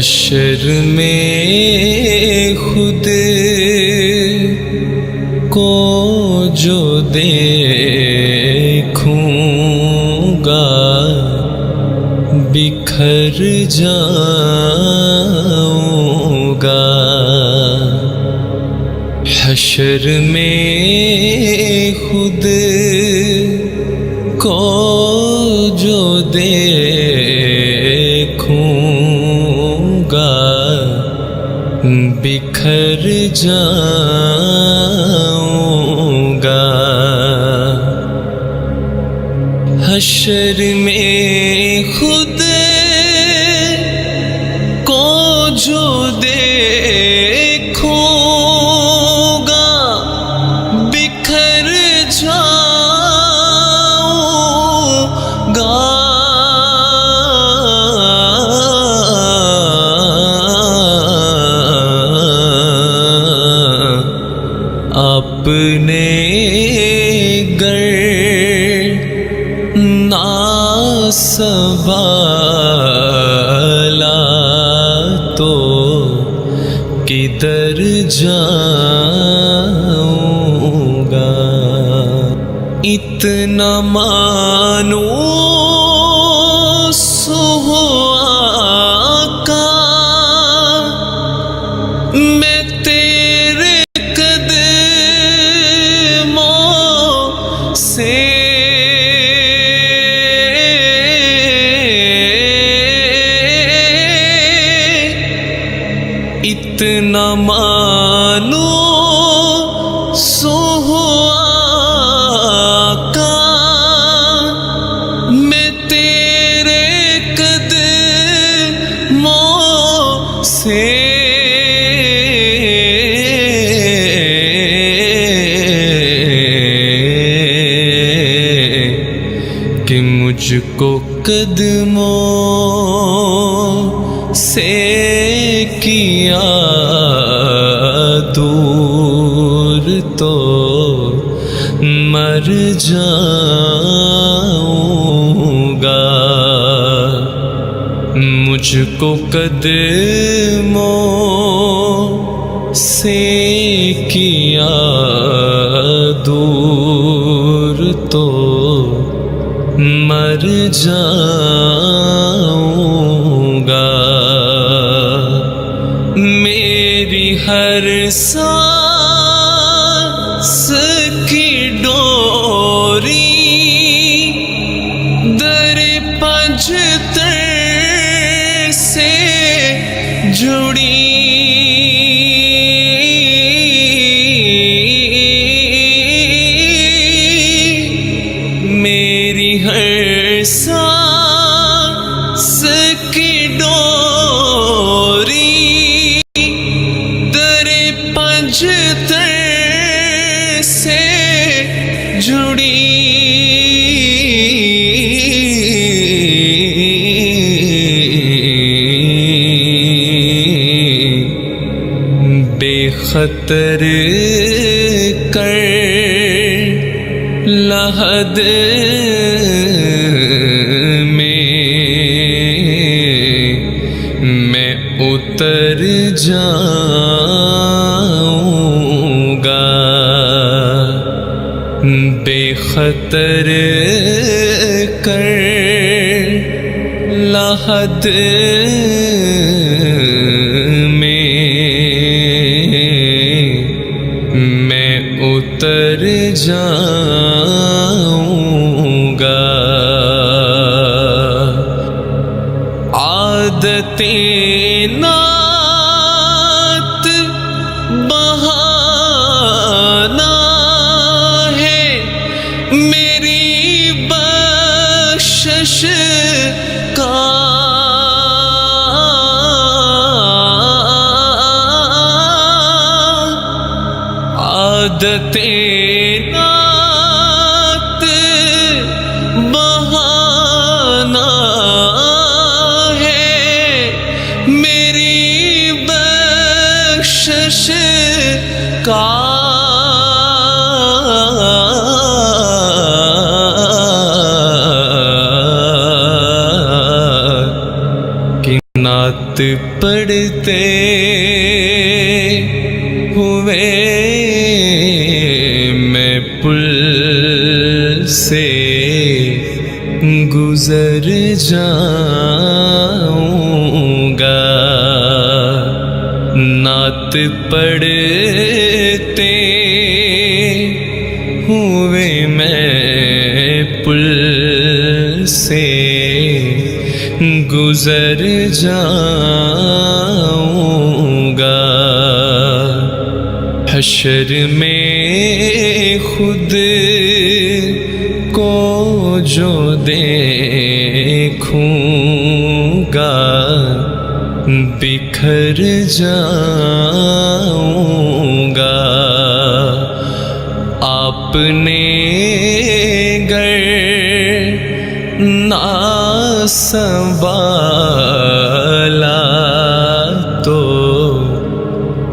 حشر میں خود کو جو دیکھوں گا بکھر جاؤں گا. حشر میں خود کو جو دیکھوں گا بکھر جاؤں گا. حشر میں خود کو جو دیکھوں گا بکھر جاؤں گا. اپنے گر نہ سنبھالا تو کدھر جاؤں گا. اتنا مانوس ہوا کا میں تیرے قدموں سے اتنا مانوس ہوا کا میں تیرے قدموں سے کہ مجھ کو قدموں سے کیا دور تو مر جاؤں گا. مجھ کو قدموں سے کیا دور تو مر جاؤں گا. میری ہر سانس کی ڈوری در پنجتر سے جڑی میری ہر سانس کی ڈوری در پنجتر سے جڑی بے خطر کر لحد میں اتر جاؤں گا. بے خطر کر لحد میں اتر جاؤں گا. عادتیں نعت بہانا ہے میری بخشش کا. عادتیں نعت بہانا کا. کہ نعت پڑھتے ہوئے میں پل سے گزر جاؤں گا، نعت پڑھتے ہوئے میں پل سے گزر جاؤں گا، حشر میں خود کو جو دیکھوں گا بکھر جاؤں گا، آپ نے گر نہ سنبھالا تو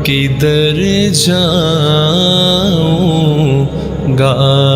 کدھر جاؤں گا۔